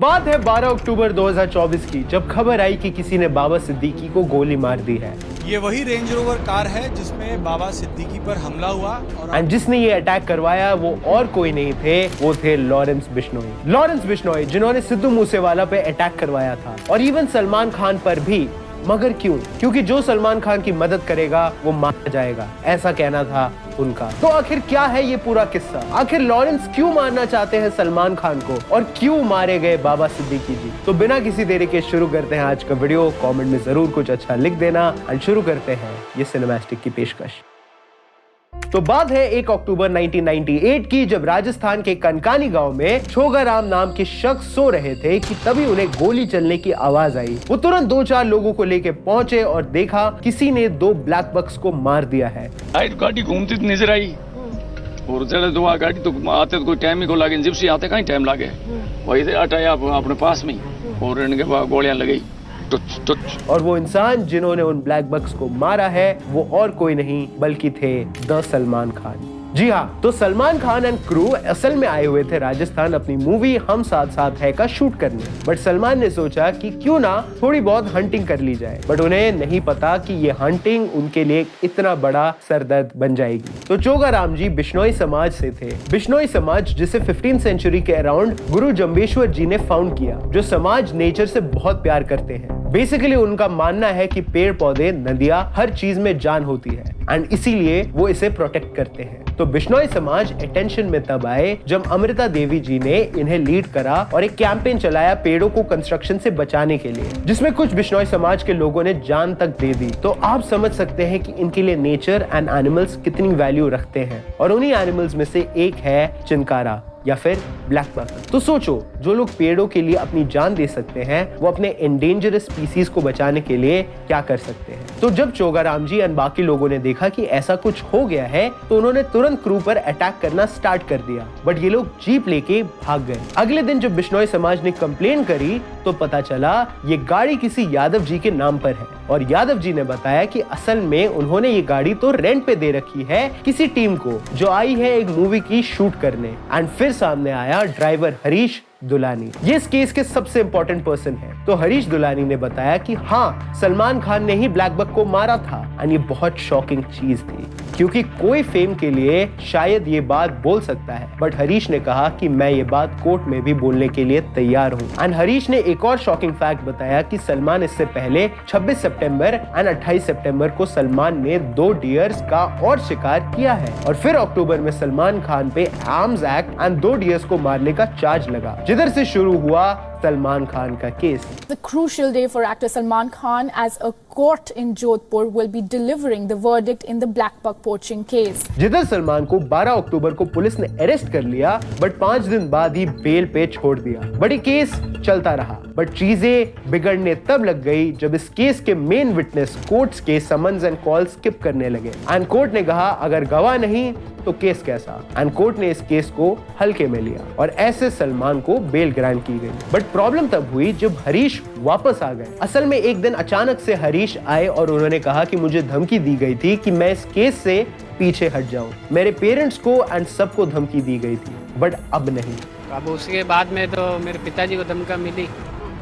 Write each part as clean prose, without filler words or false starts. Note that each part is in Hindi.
बात है 12 अक्टूबर 2024 की, जब खबर आई कि किसी ने बाबा सिद्दीकी को गोली मार दी है। ये वही रेंज रोवर कार है जिसमें बाबा सिद्दीकी पर हमला हुआ और जिसने ये अटैक करवाया वो और कोई नहीं थे, वो थे लॉरेंस बिश्नोई। लॉरेंस बिश्नोई जिन्होंने सिद्धू मूसेवाला पे अटैक करवाया था और इवन सलमान खान पर भी। मगर क्यों? क्योंकि जो सलमान खान की मदद करेगा वो मारा जाएगा, ऐसा कहना था उनका। तो आखिर क्या है ये पूरा किस्सा? आखिर लॉरेंस क्यों मारना चाहते हैं सलमान खान को और क्यों मारे गए बाबा सिद्दीकी जी? तो बिना किसी देरी के शुरू करते हैं आज का वीडियो। कमेंट में जरूर कुछ अच्छा लिख देना और शुरू करते हैं ये सिनेमैस्टिक की पेशकश। तो बात है 1 अक्टूबर 1998 की, जब राजस्थान के कनकानी गांव में छोगाराम नाम के शख्स सो रहे थे कि तभी उन्हें गोली चलने की आवाज आई। वो तुरंत 2-4 लोगों को लेके पहुंचे और देखा किसी ने 2 ब्लैक बक्स को मार दिया है। गाड़ी घूमती तो नजर आई और जरा दुआ गाड़ी तो आते तो कोई टाइम ही को लागे, जिप्सी आते कहीं टाइम लागे, वही से हटाया अपने पास में और इनके बाद गोलियां लगाई। और वो इंसान जिन्होंने उन ब्लैक बक्स को मारा है वो और कोई नहीं बल्कि थे द सलमान खान। जी हाँ, तो सलमान खान एंड क्रू असल में आए हुए थे राजस्थान अपनी मूवी हम साथ साथ है का शूट करने। बट सलमान ने सोचा कि क्यों ना थोड़ी बहुत हंटिंग कर ली जाए। बट उन्हें नहीं पता कि ये हंटिंग उनके लिए इतना बड़ा सरदर्द बन जाएगी। तो चोगाराम जी बिश्नोई समाज से थे। बिश्नोई समाज जिसे 15th सेंचुरी के अराउंड गुरु जम्बेश्वर जी ने फाउंड किया, जो समाज नेचर से बहुत प्यार करते हैं। बेसिकली उनका मानना है कि पेड़ पौधे, नदियां, हर चीज में जान होती है एंड इसीलिए वो इसे प्रोटेक्ट करते हैं। तो बिश्नोई समाज अटेंशन में तब आए जब अमृता देवी जी ने इन्हें लीड करा और एक कैंपेन चलाया पेड़ों को कंस्ट्रक्शन से बचाने के लिए, जिसमें कुछ बिश्नोई समाज के लोगों ने जान तक दे दी। तो आप समझ सकते हैं कि इनके लिए नेचर एंड एनिमल्स कितनी वैल्यू रखते हैं। और उन्हीं एनिमल्स में से एक है चिनकारा या फिर ब्लैक बक। तो सोचो, जो लोग पेड़ों के लिए अपनी जान दे सकते हैं वो अपने एंडेंजरस स्पीसीज को बचाने के लिए क्या कर सकते हैं। तो जब चोगाराम जी एंड बाकी लोगों ने देखा कि ऐसा कुछ हो गया है तो उन्होंने तुरंत क्रू पर अटैक करना स्टार्ट कर दिया। बट ये लोग जीप लेके भाग गए। अगले दिन जब बिश्नोई समाज ने कंप्लेन करी तो पता चला ये गाड़ी किसी यादव जी के नाम पर है और यादव जी ने बताया कि असल में उन्होंने ये गाड़ी तो रेंट पे दे रखी है किसी टीम को जो आई है एक मूवी की शूट करने। एंड फिर सामने आया ड्राइवर हरीश दुलानी। ये इस केस के सबसे इंपॉर्टेंट पर्सन है। तो हरीश दुलानी ने बताया कि हाँ, सलमान खान ने ही ब्लैक बक को मारा था। एंड ये बहुत शॉकिंग चीज थी क्योंकि कोई फेम के लिए शायद ये बात बोल सकता है, बट हरीश ने कहा कि मैं ये बात कोर्ट में भी बोलने के लिए तैयार हूँ। एंड हरीश ने एक और शॉकिंग फैक्ट बताया कि सलमान इससे पहले 26 सितंबर एंड 28 सितंबर को सलमान ने 2 डियर्स का और शिकार किया है और फिर अक्टूबर में सलमान खान पे आर्म्स एक्ट एंड 2 डियर्स को मारने का चार्ज लगा, जिधर से शुरू हुआ सलमान खान का case. The crucial day for actor Salman Khan as a court in Jodhpur will be delivering the verdict in the black buck poaching case. जिधर सलमान को 12 अक्टूबर को पुलिस ने अरेस्ट कर लिया बट 5 दिन बाद ही बेल पे छोड़ दिया। बट ये केस चलता रहा बट चीजें बिगड़ने तब लग गई जब इस केस के मेन विटनेस कोर्ट्स के समन्स एंड कॉल स्किप करने लगे। एंड कोर्ट ने कहा अगर गवाह नहीं तो केस कैसा। एंड कोर्ट ने इस केस को हल्के में लिया और ऐसे सलमान को बेल ग्रांट की गई। बट प्रॉब्लम तब हुई जब हरीश वापस आ गए। असल में एक दिन अचानक से हरीश आए और उन्होंने कहा कि मुझे धमकी दी गई थी कि मैं इस केस से पीछे हट जाऊं। मेरे पेरेंट्स को एंड सबको धमकी दी गई थी बट अब नहीं। अब उसके बाद में तो मेरे पिताजी को धमकी मिली,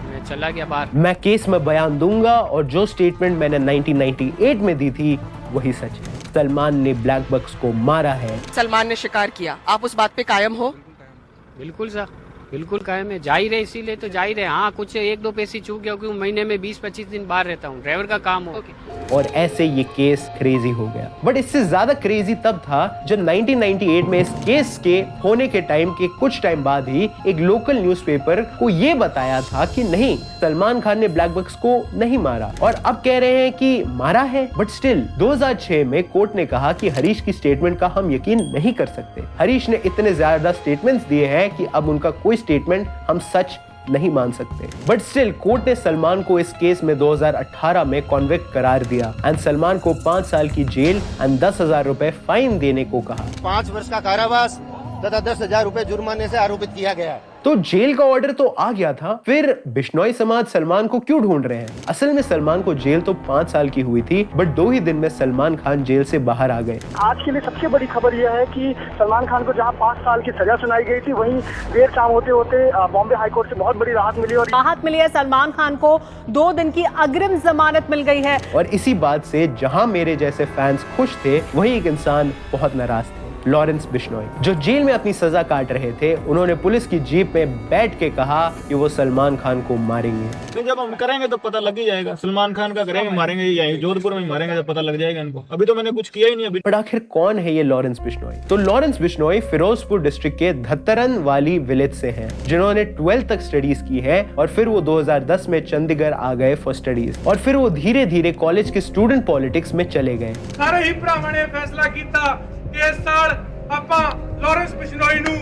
मैं चला गया बाहर। मैं केस में बयान दूंगा और जो स्टेटमेंट मैंने 1998 में दी थी वही सच है। सलमान ने ब्लैक बक्स को मारा है। सलमान ने शिकार किया, आप उस बात पे कायम हो? बिल्कुल सर, बिल्कुल कायम है। जा ही रहे इसीलिए तो जा ही रहे। हाँ, कुछ 1-2 पैसे चूक गया क्योंकि महीने में 20-25 दिन बाहर रहता हूँ, ड्राइवर का काम हो। और ऐसे ये केस क्रेजी हो गया। बट इससे ज्यादा क्रेजी तब था जब 1998 में इस केस के होने के टाइम के कुछ टाइम बाद ही एक लोकल न्यूज़पेपर को ये बताया था कि नहीं, सलमान खान ने ब्लैक बक्स को नहीं मारा और अब कह रहे हैं कि मारा है। बट स्टिल 2006 में कोर्ट ने कहा कि हरीश की स्टेटमेंट का हम यकीन नहीं कर सकते। हरीश ने इतने ज्यादा स्टेटमेंट्स दिए हैं कि अब उनका कोई स्टेटमेंट हम सच नहीं मान सकते। बट स्टिल कोर्ट ने सलमान को इस केस में 2018 में कॉन्विक्ट करार दिया एंड सलमान को 5 साल की जेल एंड 10,000 रुपए फाइन देने को कहा। 5 वर्ष का कारावास तथा 10,000 रुपए जुर्माने से आरोपित किया गया है। तो जेल का ऑर्डर तो आ गया था, फिर बिश्नोई समाज सलमान को क्यों ढूंढ रहे हैं? असल में सलमान को जेल तो 5 साल की हुई थी, बट 2 ही दिन में सलमान खान जेल से बाहर आ गए। आज के लिए सबसे बड़ी खबर यह है कि सलमान खान को जहां 5 साल की सजा सुनाई गई थी, वहीं देर शाम होते होते बॉम्बे हाईकोर्ट से बहुत बड़ी राहत मिली और राहत मिली है। सलमान खान को 2 दिन की अग्रिम जमानत मिल गई है। और इसी बात से जहां मेरे जैसे फैंस खुश थे, वहीं एक इंसान बहुत नाराज थे, लॉरेंस बिश्नोई, जो जेल में अपनी सजा काट रहे थे। उन्होंने पुलिस की जीप में बैठ के कहा कि वो सलमान खान को मारेंगे। तो जब हम करेंगे तो पता लग ही जाएगा। सलमान खान का करेंगे, मारेंगे, यही जोधपुर में मारेंगे तो पता लग जाएगा इनको। अभी तो मैंने कुछ किया ही नहीं अभी। पर आखिर कौन है ये लॉरेंस बिश्नोई? तो लॉरेंस बिश्नोई फिरोजपुर डिस्ट्रिक्ट के धत्तरन वाली विलेज से हैं, जिन्होंने 12th तक स्टडीज की है और फिर वो 2010 में चंडीगढ़ आ गए फॉर स्टडीज और फिर वो धीरे धीरे कॉलेज के स्टूडेंट पॉलिटिक्स में चले गए। सारे ही भरावां ने फैसला किया कि इस साल ਆਪਾਂ लॉरेंस बिश्नोई ਨੂੰ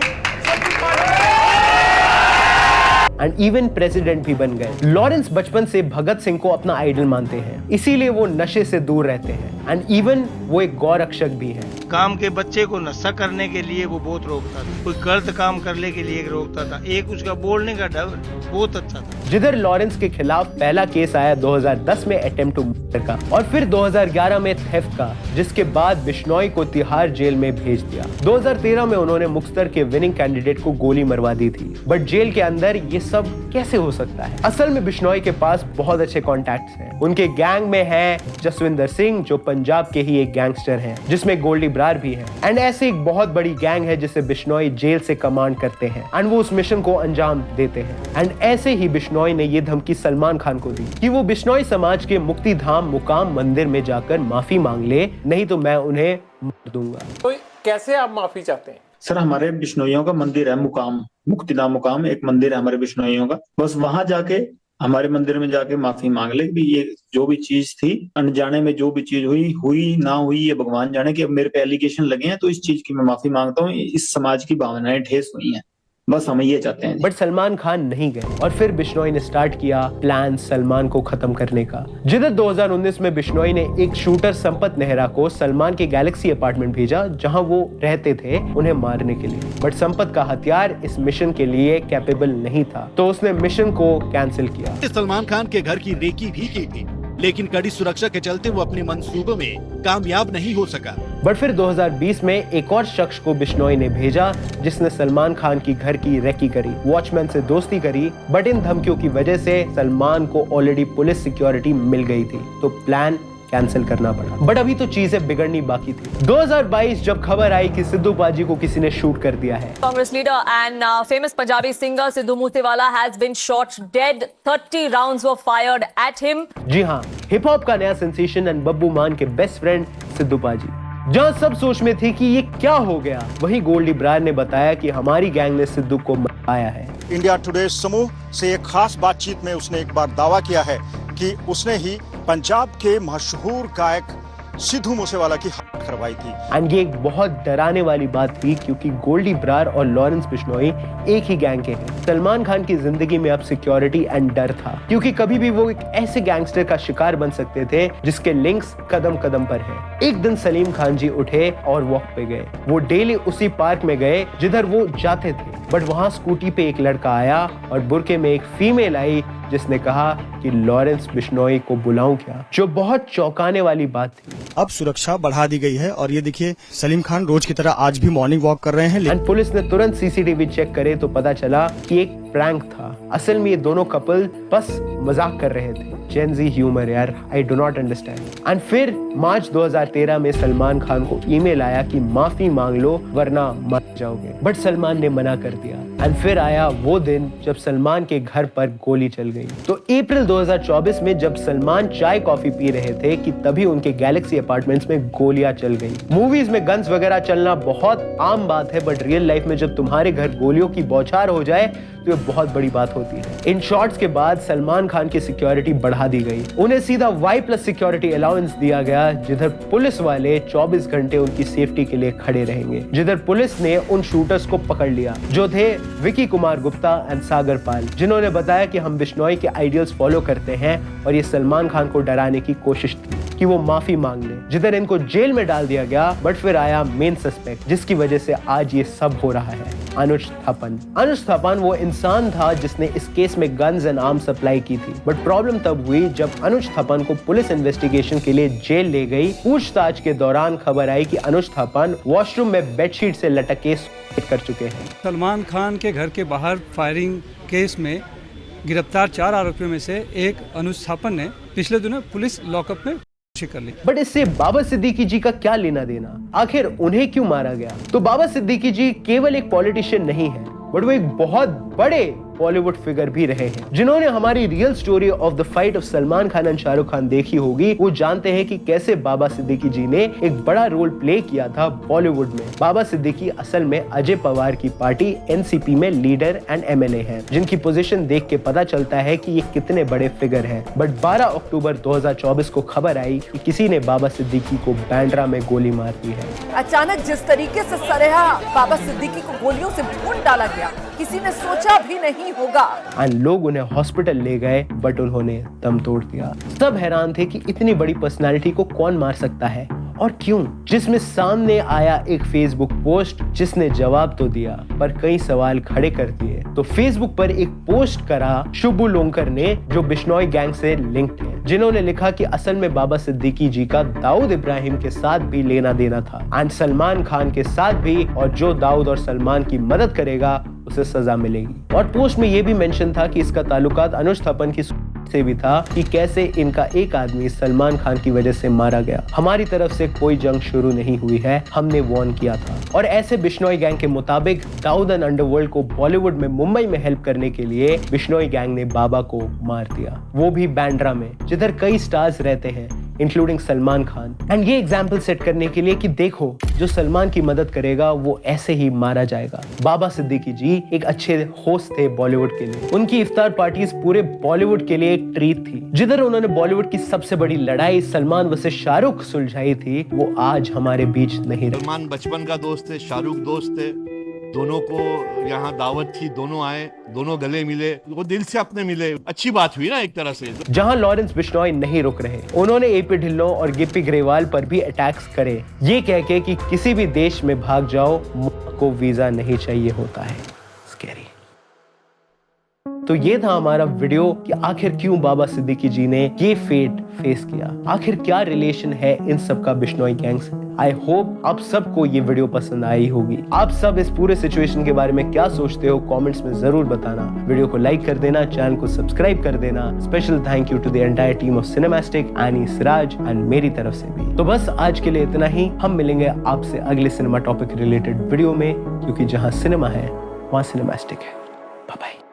एंड इवन प्रेसिडेंट भी बन गए। लॉरेंस बचपन से भगत सिंह को अपना आइडल मानते हैं, इसीलिए वो नशे से दूर रहते हैं एंड इवन वो एक गौरक्षक भी हैं। काम के बच्चे को नशा करने के लिए वो बहुत रोकता था, कोई गलत काम करने के लिए रोकता था। एक उसका बोलने का ढंग बहुत अच्छा था। जिधर लॉरेंस के खिलाफ पहला केस आया 2010 में अटेम्प्ट टू मर्डर का और फिर 2011 में थेफ्ट का, जिसके बाद बिश्नोई को तिहाड़ जेल में भेज दिया। 2013 में उन्होंने मुख्तर के विनिंग कैंडिडेट को गोली मरवा दी थी, बट जेल के अंदर ये सब कैसे हो सकता है? असल में बिश्नोई के पास बहुत अच्छे कॉन्टैक्ट्स हैं। उनके गैंग में है जसविंदर सिंह, जो पंजाब के ही एक गैंगस्टर हैं, जिसमें गोल्डी ब्रार भी है एंड ऐसे एक बहुत बड़ी गैंग है जिसे बिश्नोई जेल से कमांड करते हैं एंड वो उस मिशन को अंजाम देते हैं। एंड ऐसे ही बिश्नोई ने ये धमकी सलमान खान को दी कि वो बिश्नोई समाज के मुक्ति धाम मुकाम मंदिर में जाकर माफी मांग ले, नहीं तो मैं उन्हें मार दूंगा। तो कैसे आप माफी चाहते हैं? सर, हमारे बिश्नोइयों का मंदिर है मुकाम, मुक्तिधाम मुकाम एक मंदिर है हमारे बिश्नोइयों का। बस वहां जाके हमारे मंदिर में जाके माफी मांग ले कि ये जो भी चीज थी अनजाने में, जो भी चीज हुई ना हुई, ये भगवान जाने कि अब मेरे पे एलिगेशन लगे हैं तो इस चीज की मैं माफी मांगता हूँ। इस समाज की भावनाएं ठेस हुई हैं, बस हम ये चाहते हैं। बट सलमान खान नहीं गए और फिर बिश्नोई ने स्टार्ट किया प्लान सलमान को खत्म करने का। जिधर 2019 में बिश्नोई ने एक शूटर संपत नेहरा को सलमान के गैलेक्सी अपार्टमेंट भेजा, जहां वो रहते थे, उन्हें मारने के लिए। बट संपत का हथियार इस मिशन के लिए कैपेबल नहीं था, तो उसने मिशन को कैंसिल किया। सलमान खान के घर की रेकी भी की थी, लेकिन कड़ी सुरक्षा के चलते वो अपने मंसूबों में कामयाब नहीं हो सका। बट फिर 2020 में एक और शख्स को बिश्नोई ने भेजा, जिसने सलमान खान की घर की रेकी करी, वॉचमैन से दोस्ती करी। बट इन धमकियों की वजह से सलमान को ऑलरेडी पुलिस सिक्योरिटी मिल गई थी, तो प्लान कैंसिल करना पड़ा। बट अभी तो चीजें बिगड़नी बाकी थी। 2022 जब खबर आई कि सिद्धू पाजी को किसी ने शूट कर दिया है। Congress leader and famous Punjabi singer Sidhu Moosewala has been shot dead. 30 rounds were fired at him. जी हाँ, हिप हॉप का नया सेंसेशन एंड बब्बू मान के बेस्ट फ्रेंड सिद्धू पाजी। जहाँ सब सोच में थी कि ये क्या हो गया, वहीं गोल्डी ब्रार ने बताया कि हमारी गैंग ने सिद्धू को मराया है। इंडिया टुडे समूह से एक खास बातचीत में उसने एक बार दावा किया है कि उसने ही पंजाब के मशहूर गायक सिद्धू मूसेवाला की हत्या करवाई थी। एंड ये एक बहुत डराने वाली बात थी, क्योंकि गोल्डी ब्रार और लॉरेंस बिश्नोई एक ही गैंग के हैं। सलमान खान की जिंदगी में अब सिक्योरिटी एंड डर था, क्योंकि कभी भी वो एक ऐसे गैंगस्टर का शिकार बन सकते थे जिसके लिंक्स कदम कदम पर हैं। एक दिन सलीम खान जी उठे और वॉक पे गए। वो डेली उसी पार्क में गए जिधर वो जाते थे, बट वहां स्कूटी पे एक लड़का आया और बुरके में एक फीमेल आई, जिसने कहा कि लॉरेंस बिश्नोई को बुलाऊं क्या, जो बहुत चौंकाने वाली बात थी। अब सुरक्षा बढ़ा दी गई है और ये देखिए सलीम खान रोज की तरह आज भी मॉर्निंग वॉक कर रहे हैं। एंड पुलिस ने तुरंत सीसीटीवी चेक करे तो पता चला कि एक प्रैंक था। असल में ये दोनों कपल बस मजाक कर रहे थे। जेनजी ह्यूमर यार, I do not understand. And फिर मार्च 2013 में सलमान खान को ईमेल आया कि माफी मांग लो वरना मर जाओगे, बट सलमान ने मना कर दिया। एंड फिर आया वो दिन जब सलमान के घर पर गोली चल गई। तो अप्रैल 2024 में जब सलमान चाय कॉफी पी रहे थे कि तभी उनके गैलेक्सी अपार्टमेंट्स में गोलियां चल गई। मूवीज में गन्स वगैरह चलना बहुत आम बात है, बट रियल लाइफ में जब तुम्हारे घर गोलियों की बौछार हो जाए तो ये बहुत बड़ी बात होती है। इन शॉट्स के बाद सलमान खान की सिक्योरिटी बढ़ा दी गई। उन्हें सीधा Y+ सिक्योरिटी अलाउंस दिया गया, जिधर पुलिस वाले 24 घंटे उनकी सेफ्टी के लिए खड़े रहेंगे। जिधर पुलिस ने उन शूटर्स को पकड़ लिया, जो थे विकी कुमार गुप्ता एंड सागर पाल, जिन्होंने बताया कि हम बिश्नोई के आइडियल्स फॉलो करते हैं और ये सलमान खान को डराने की कोशिश थी कि वो माफी मांग ले। जिधर इनको जेल में डाल दिया गया, बट फिर आया मेन सस्पेक्ट, जिसकी वजह से आज ये सब हो रहा है, अनुज थापन। अनुज थापन वो इंसान इंसान था जिसने इस केस में गन्स एंड आर्म सप्लाई की थी। बट प्रॉब्लम तब हुई जब अनुज थापन को पुलिस इन्वेस्टिगेशन के लिए जेल ले गई। पूछताछ के दौरान खबर आई कि अनुज थापन वॉशरूम में बेडशीट से लटक के कर चुके हैं। सलमान खान के घर के बाहर फायरिंग केस में गिरफ्तार 4 आरोपियों में से एक अनुज थापन ने पिछले दिनों पुलिस लॉकअप में कर ली। बट इससे बाबा सिद्दीकी जी का क्या लेना देना? आखिर उन्हें क्यों मारा गया? तो बाबा सिद्दीकी जी केवल एक पॉलिटिशियन नहीं है, बट वो एक बहुत बड़े बॉलीवुड फिगर भी रहे हैं। जिन्होंने हमारी real story of the fight of Salman Khan and Shahrukh Khan देखी होगी, वो जानते हैं कि कैसे बाबा सिद्दीकी जी ने एक बड़ा रोल प्ले किया था बॉलीवुड में। बाबा सिद्दीकी असल में अजय पवार की पार्टी एनसीपी में लीडर एंड एमएलए हैं, जिनकी पोजीशन देख के पता चलता है कि ये कितने बड़े फिगर हैं। बट 12 अक्टूबर 2024 को खबर आई कि किसी ने बाबा सिद्दीकी को बांद्रा में गोली मार दी है। अचानक जिस तरीके से सरेहा बाबा सिद्दीकी को गोलियों से भून डाला गया, किसी ने सोचा भी नहीं होगा। और लोग उन्हें हॉस्पिटल ले गए, बट उन्होंने दम तोड़ दिया। सब हैरान थे कि इतनी बड़ी पर्सनालिटी को कौन मार सकता है और क्यों? जिसमें सामने आया एक फेसबुक पोस्ट जिसने जवाब तो दिया पर कई सवाल खड़े कर दिए। तो फेसबुक पर एक पोस्ट करा शुभू लोंकर ने, जो बिश्नोई गैंग से लिंक्ड है, जिन्होंने लिखा कि असल में बाबा सिद्दीकी जी का दाऊद इब्राहिम के साथ भी लेना देना था एंड सलमान खान के साथ भी, और जो दाऊद और सलमान की मदद करेगा उसे सजा मिलेगी। और पोस्ट में यह भी मेंशन था कि इसका ताल्लुकात अनुज थापन की से भी था कि कैसे इनका एक आदमी सलमान खान की वजह से मारा गया। हमारी तरफ से कोई जंग शुरू नहीं हुई है, हमने वार्न किया था। और ऐसे बिश्नोई गैंग के मुताबिक दाऊद एंड अंडरवर्ल्ड को बॉलीवुड में मुंबई में हेल्प करने के लिए बिश्नोई गैंग ने बाबा को मार दिया, वो भी बांद्रा में, जिधर कई स्टार्स रहते हैं इंक्लूडिंग सलमान खान। एंड ये एग्जाम्पल सेट करने के लिए कि देखो, जो सलमान की मदद करेगा वो ऐसे ही मारा जाएगा। बाबा सिद्दीकी जी एक अच्छे होस्ट थे बॉलीवुड के लिए। उनकी इफ्तार पार्टीज पूरे बॉलीवुड के लिए एक ट्रीट थी। जिधर उन्होंने बॉलीवुड की सबसे बड़ी लड़ाई सलमान वर्सेस शाहरुख सुलझाई थी, वो आज हमारे बीच नहीं रहे। सलमान बचपन का दोस्त है, शाहरुख दोस्त है, दोनों को यहाँ दावत थी, दोनों आए, दोनों गले मिले, वो दिल से अपने मिले, अच्छी बात हुई ना एक तरह से। जहां लॉरेंस बिश्नोई नहीं रुक रहे, उन्होंने एपी ढिल्लों और गिप्पी ग्रेवाल पर भी अटैक्स करे, ये कह के कि किसी भी देश में भाग जाओ, को वीजा नहीं चाहिए होता है। स्कैरी। तो ये था हमारा वीडियो कि आखिर क्यों बाबा सिद्दीकी जी ने ये फेट फेस किया, आखिर क्या रिलेशन है इन सब का बिश्नोई गैंग से। आई होप आप सबको ये वीडियो पसंद आई होगी। आप सब इस पूरे सिचुएशन के बारे में क्या सोचते हो कमेंट्स में जरूर बताना। वीडियो को लाइक कर देना, चैनल को सब्सक्राइब कर देना। Special thank you to the entire team of Cinemastic, Annie, Siraj and मेरी तरफ से भी। तो बस आज के लिए इतना ही। हम मिलेंगे आपसे अगले सिनेमा टॉपिक रिलेटेड वीडियो में, क्योंकि जहां सिनेमा है वहां सिनेमैस्टिक है। Bye bye.